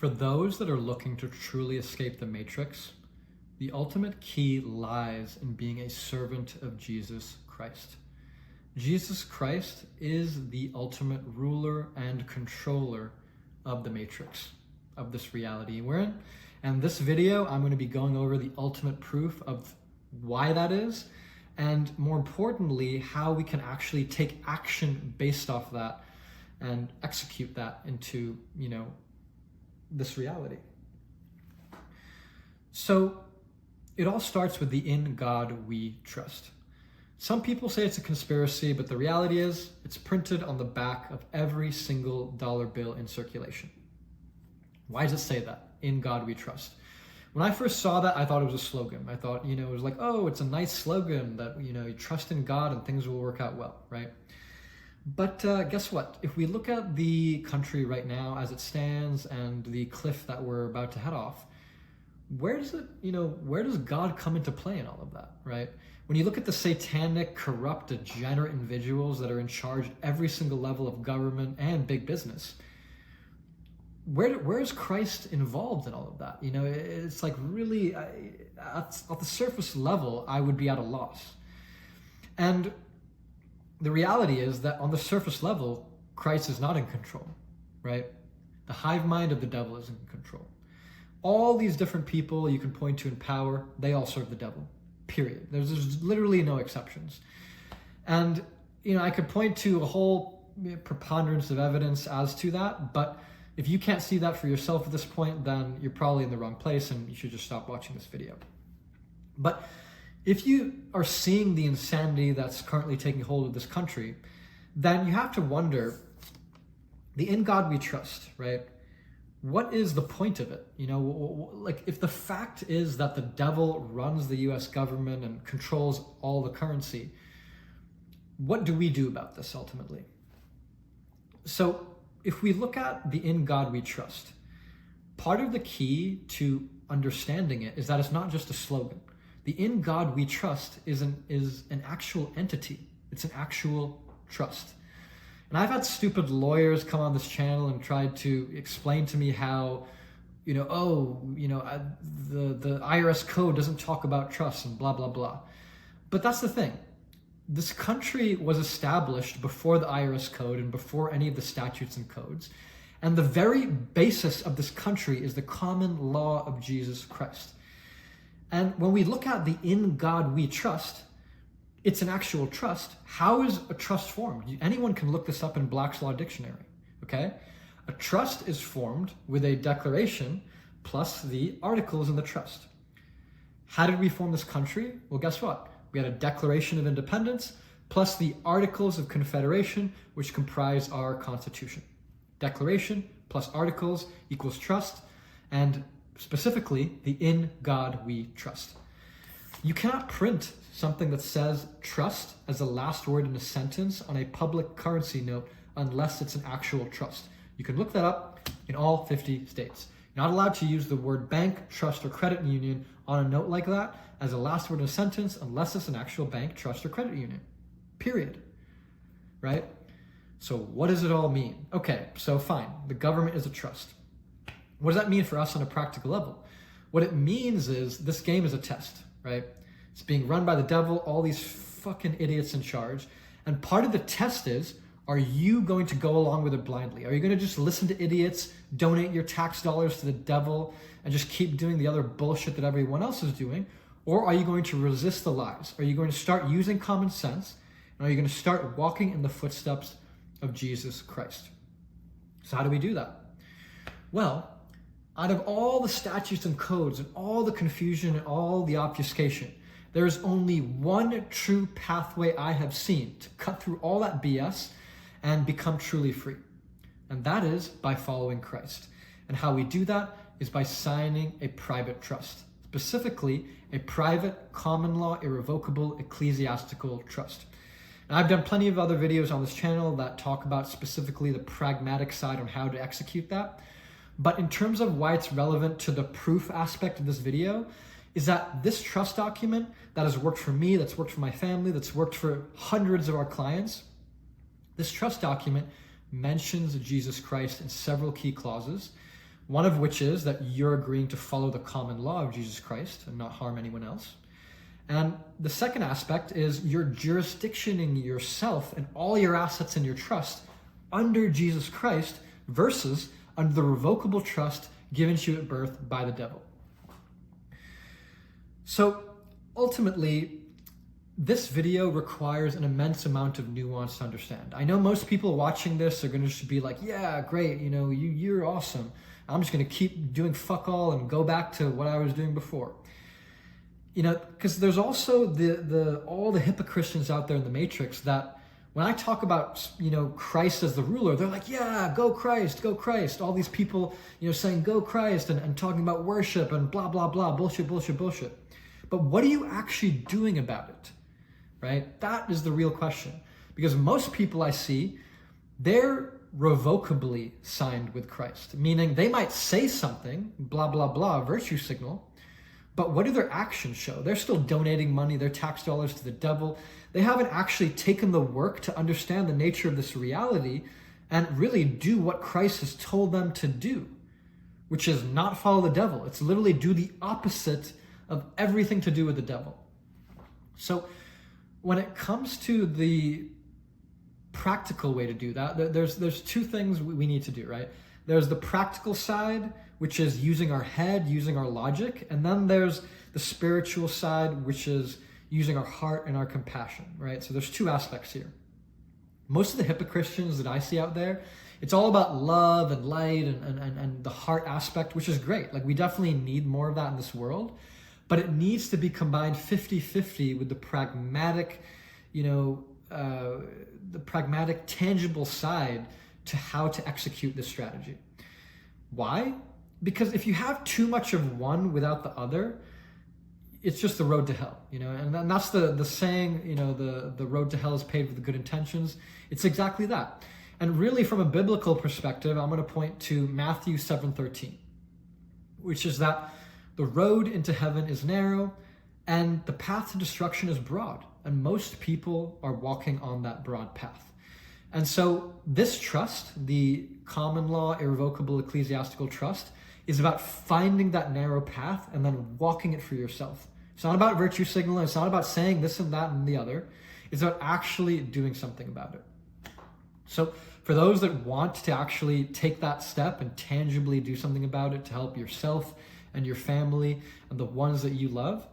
For those that are looking to truly escape the matrix, the ultimate key lies in being a servant of Jesus Christ. Jesus Christ is the ultimate ruler and controller of the matrix, of this reality we're in. And this video, I'm going to be going over the ultimate proof of why that is, and more importantly, how we can actually take action based off that and execute that into, this reality. So it all starts with the "in God we trust." Some people say it's a conspiracy, but the reality is it's printed on the back of every single dollar bill in circulation. Why does it say that? "In God we trust." When I first saw that, I thought it was a slogan. I thought, it was like, oh, it's a nice slogan that, you trust in God and things will work out well, right? But guess what? If we look at the country right now as it stands and the cliff that we're about to head off, where does God come into play in all of that, right? When you look at the satanic, corrupt, degenerate individuals that are in charge at every single level of government and big business, where is Christ involved in all of that? It's like really, at the surface level, I would be at a loss. And the reality is that on the surface level, Christ is not in control, right? The hive mind of the devil is in control. All these different people you can point to in power, they all serve the devil, period. There's literally no exceptions. And, I could point to a whole preponderance of evidence as to that, but if you can't see that for yourself at this point, then you're probably in the wrong place and you should just stop watching this video. But if you are seeing the insanity that's currently taking hold of this country, then you have to wonder, the "in God we trust," right? What is the point of it? Like if the fact is that the devil runs the US government and controls all the currency, what do we do about this ultimately? So if we look at the "in God we trust," part of the key to understanding it is that it's not just a slogan. The "in God we trust" is an actual entity. It's an actual trust. And I've had stupid lawyers come on this channel and tried to explain to me how, the IRS code doesn't talk about trust and blah, blah, blah. But that's the thing. This country was established before the IRS code and before any of the statutes and codes. And the very basis of this country is the common law of Jesus Christ. And when we look at the "in God we trust," it's an actual trust. How is a trust formed? Anyone can look this up in Black's Law Dictionary, okay? A trust is formed with a declaration plus the articles in the trust. How did we form this country? Well, guess what? We had a Declaration of Independence plus the Articles of Confederation, which comprise our Constitution. Declaration plus articles equals trust, and specifically the "in God we trust." You cannot print something that says trust as the last word in a sentence on a public currency note unless it's an actual trust. You can look that up in all 50 states. You're not allowed to use the word bank, trust, or credit union on a note like that as a last word in a sentence unless it's an actual bank, trust, or credit union. Period. Right? So what does it all mean? Okay, so fine. The government is a trust. What does that mean for us on a practical level? What it means is this game is a test, right? It's being run by the devil, all these fucking idiots in charge. And part of the test is, are you going to go along with it blindly? Are you going to just listen to idiots, donate your tax dollars to the devil, and just keep doing the other bullshit that everyone else is doing? Or are you going to resist the lies? Are you going to start using common sense? And are you going to start walking in the footsteps of Jesus Christ? So how do we do that? Well, out of all the statutes and codes and all the confusion and all the obfuscation, there is only one true pathway I have seen to cut through all that BS and become truly free. And that is by following Christ. And how we do that is by signing a private trust, specifically a private, common law, irrevocable, ecclesiastical trust. And I've done plenty of other videos on this channel that talk about specifically the pragmatic side on how to execute that. But in terms of why it's relevant to the proof aspect of this video, is that this trust document that has worked for me, that's worked for my family, that's worked for hundreds of our clients, this trust document mentions Jesus Christ in several key clauses, One of which is that you're agreeing to follow the common law of Jesus Christ and not harm anyone else. And the second aspect is you're jurisdictioning yourself and all your assets and your trust under Jesus Christ versus under the revocable trust given to you at birth by the devil. So ultimately, this video requires an immense amount of nuance to understand. I know most people watching this are going to just be like, yeah, great, you're awesome. I'm just going to keep doing fuck all and go back to what I was doing before. Because there's also all the hypocrites out there in the matrix that when I talk about, Christ as the ruler, they're like, yeah, go Christ, go Christ. All these people, saying go Christ and talking about worship and blah, blah, blah, bullshit, bullshit, bullshit. But what are you actually doing about it, right? That is the real question. Because most people I see, they're revocably signed with Christ, meaning they might say something, blah, blah, blah, virtue signal, but what do their actions show? They're still donating money, their tax dollars to the devil. They haven't actually taken the work to understand the nature of this reality and really do what Christ has told them to do, which is not follow the devil. It's literally do the opposite of everything to do with the devil. So when it comes to the practical way to do that, there's two things we need to do, right? There's the practical side, which is using our head, using our logic, and then there's the spiritual side, which is using our heart and our compassion, right? So there's two aspects here. Most of the hypocristians that I see out there, it's all about love and light and the heart aspect, which is great. Like, we definitely need more of that in this world, but it needs to be combined 50-50 with the pragmatic, tangible side to how to execute this strategy. Why? Because if you have too much of one without the other, it's just the road to hell, and that's the saying, the road to hell is paved with good intentions. It's exactly that. And really, from a biblical perspective, I'm going to point to Matthew 7:13, which is that the road into heaven is narrow and the path to destruction is broad, and most people are walking on that broad path. And so this trust, the common law, irrevocable ecclesiastical trust, is about finding that narrow path and then walking it for yourself. It's not about virtue signaling. It's not about saying this and that and the other. It's about actually doing something about it. So for those that want to actually take that step and tangibly do something about it to help yourself and your family and the ones that you love,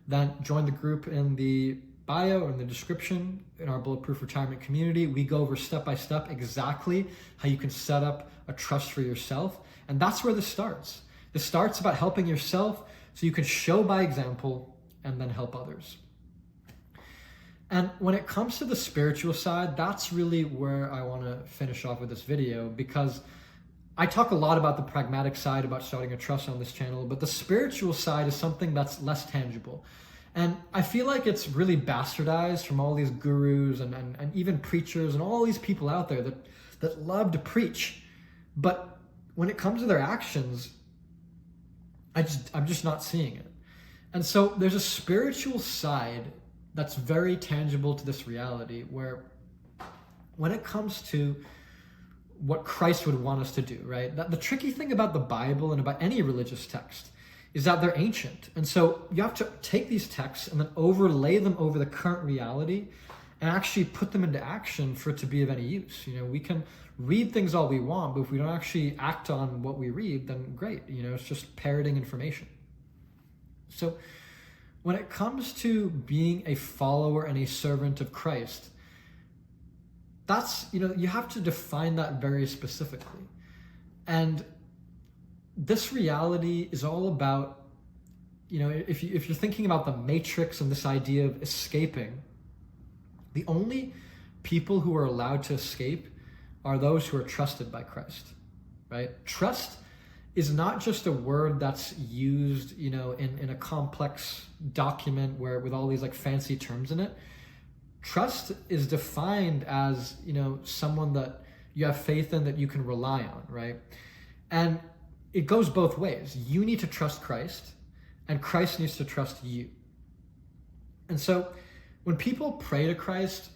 then join the group in the bio or in the description in our Bulletproof Retirement Community. We go over step by step exactly how you can set up a trust for yourself. And that's where this starts. This starts about helping yourself so you can show by example and then help others. And when it comes to the spiritual side, that's really where I want to finish off with this video, because I talk a lot about the pragmatic side, about starting a trust on this channel, but the spiritual side is something that's less tangible. And I feel like it's really bastardized from all these gurus and even preachers and all these people out there that love to preach. But when it comes to their actions, I'm just not seeing it. And so there's a spiritual side that's very tangible to this reality, where when it comes to what Christ would want us to do, right? The tricky thing about the Bible and about any religious text is that they're ancient. And so you have to take these texts and then overlay them over the current reality and actually put them into action for it to be of any use. We can read things all we want, but if we don't actually act on what we read, then great. It's just parroting information. So when it comes to being a follower and a servant of Christ, that's, you have to define that very specifically. And this reality is all about, if you're thinking about the matrix and this idea of escaping, the only people who are allowed to escape are those who are trusted by Christ, right? Trust is not just a word that's used, in a complex document with all these like fancy terms in it. Trust is defined as, someone that you have faith in, that you can rely on, right? And it goes both ways. You need to trust Christ, and Christ needs to trust you. And so when people pray to Christ,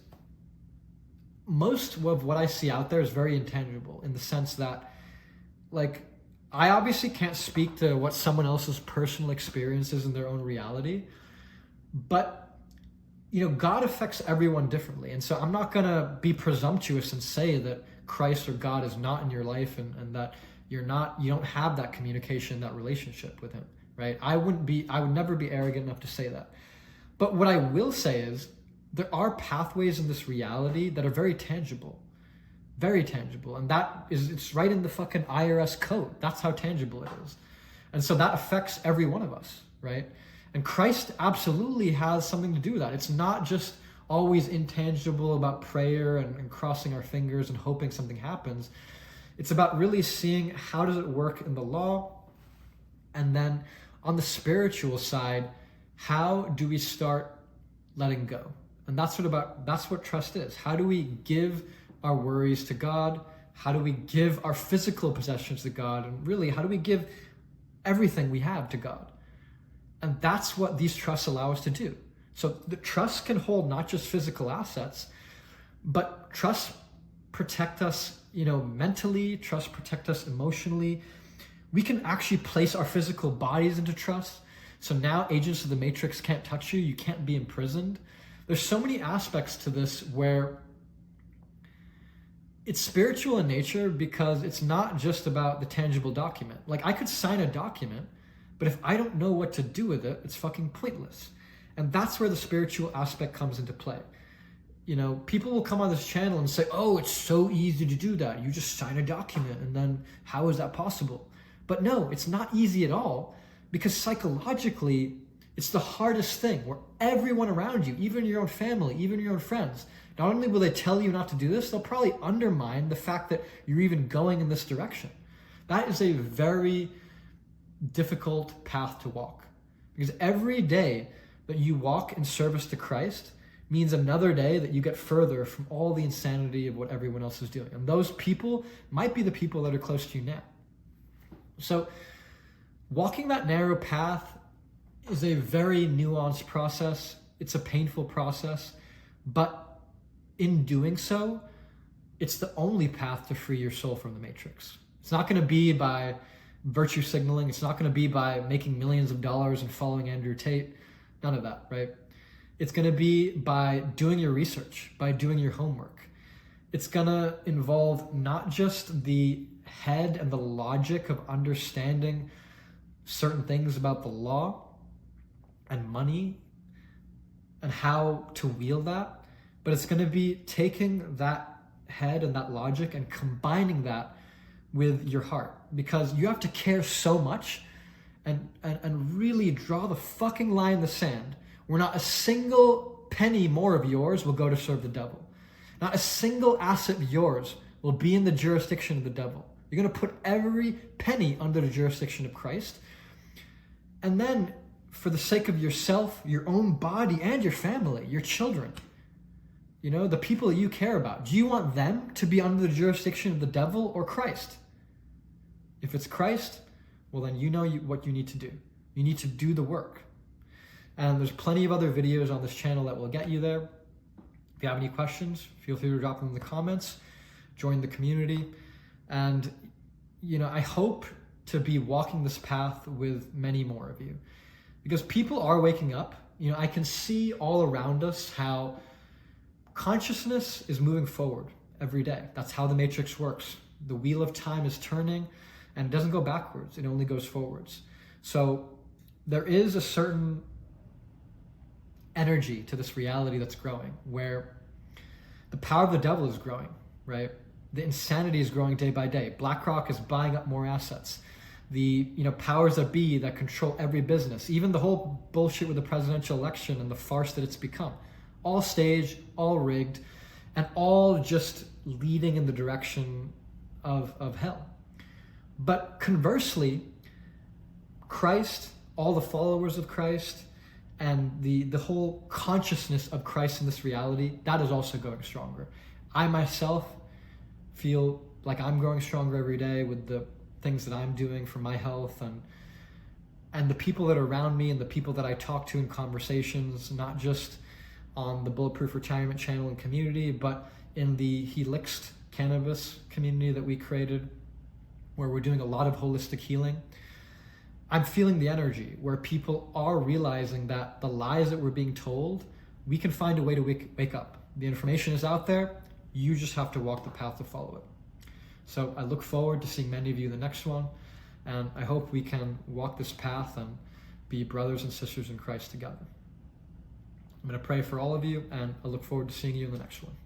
most of what I see out there is very intangible, in the sense that, like, I obviously can't speak to what someone else's personal experiences in their own reality, but God affects everyone differently. And so I'm not gonna be presumptuous and say that Christ or God is not in your life and that you don't have that communication, that relationship with him, right? I would never be arrogant enough to say that. But what I will say is there are pathways in this reality that are very tangible. Very tangible. And it's right in the fucking IRS code. That's how tangible it is. And so that affects every one of us, right? And Christ absolutely has something to do with that. It's not just always intangible about prayer and crossing our fingers and hoping something happens. It's about really seeing how does it work in the law, and then on the spiritual side, how do we start letting go? And that's what trust is. How do we give our worries to God? How do we give our physical possessions to God? And really, how do we give everything we have to God? And that's what these trusts allow us to do. So the trusts can hold not just physical assets, but trusts protect us, mentally, trusts protect us emotionally. We can actually place our physical bodies into trust. So now agents of the Matrix can't touch you. You can't be imprisoned. There's so many aspects to this where it's spiritual in nature, because it's not just about the tangible document. Like, I could sign a document, but if I don't know what to do with it, it's fucking pointless. And that's where the spiritual aspect comes into play. People will come on this channel and say, oh, it's so easy to do that. You just sign a document, and then how is that possible? But no, it's not easy at all, because psychologically, it's the hardest thing, where everyone around you, even your own family, even your own friends, not only will they tell you not to do this, they'll probably undermine the fact that you're even going in this direction. That is a very difficult path to walk, because every day that you walk in service to Christ means another day that you get further from all the insanity of what everyone else is doing. And those people might be the people that are close to you now. So walking that narrow path is a very nuanced process. It's a painful process, but in doing so, it's the only path to free your soul from the matrix. It's not going to be by virtue signaling. It's not going to be by making millions of dollars and following Andrew Tate. None of that, right? It's going to be by doing your research, by doing your homework. It's going to involve not just the head and the logic of understanding certain things about the law and money and how to wield that, but it's going to be taking that head and that logic and combining that with your heart, because you have to care so much and really draw the fucking line in the sand where not a single penny more of yours will go to serve the devil. Not a single asset of yours will be in the jurisdiction of the devil. You're going to put every penny under the jurisdiction of Christ. And then, for the sake of yourself, your own body, and your family, your children, the people that you care about, do you want them to be under the jurisdiction of the devil or Christ? If it's Christ, well, then what you need to do. You need to do the work. And there's plenty of other videos on this channel that will get you there. If you have any questions, feel free to drop them in the comments. Join the community. And, I hope to be walking this path with many more of you, because people are waking up. I can see all around us how consciousness is moving forward every day. That's how the matrix works. The wheel of time is turning, and it doesn't go backwards. It only goes forwards. So there is a certain energy to this reality that's growing, where the power of the devil is growing, right? The insanity is growing day by day. BlackRock is buying up more assets. The powers that be that control every business, even the whole bullshit with the presidential election and the farce that it's become, all staged, all rigged, and all just leading in the direction of hell. But conversely, Christ, all the followers of Christ, and the whole consciousness of Christ in this reality, that is also going stronger. I myself feel like I'm growing stronger every day with the things that I'm doing for my health, and the people that are around me and the people that I talk to in conversations, not just on the Bulletproof Retirement channel and community, but in the Helixed cannabis community that we created. where we're doing a lot of holistic healing, I'm feeling the energy where people are realizing that the lies that we're being told, we can find a way to wake up. The information is out there. You just have to walk the path to follow it. So I look forward to seeing many of you in the next one. And I hope we can walk this path and be brothers and sisters in Christ together. I'm going to pray for all of you, and I look forward to seeing you in the next one.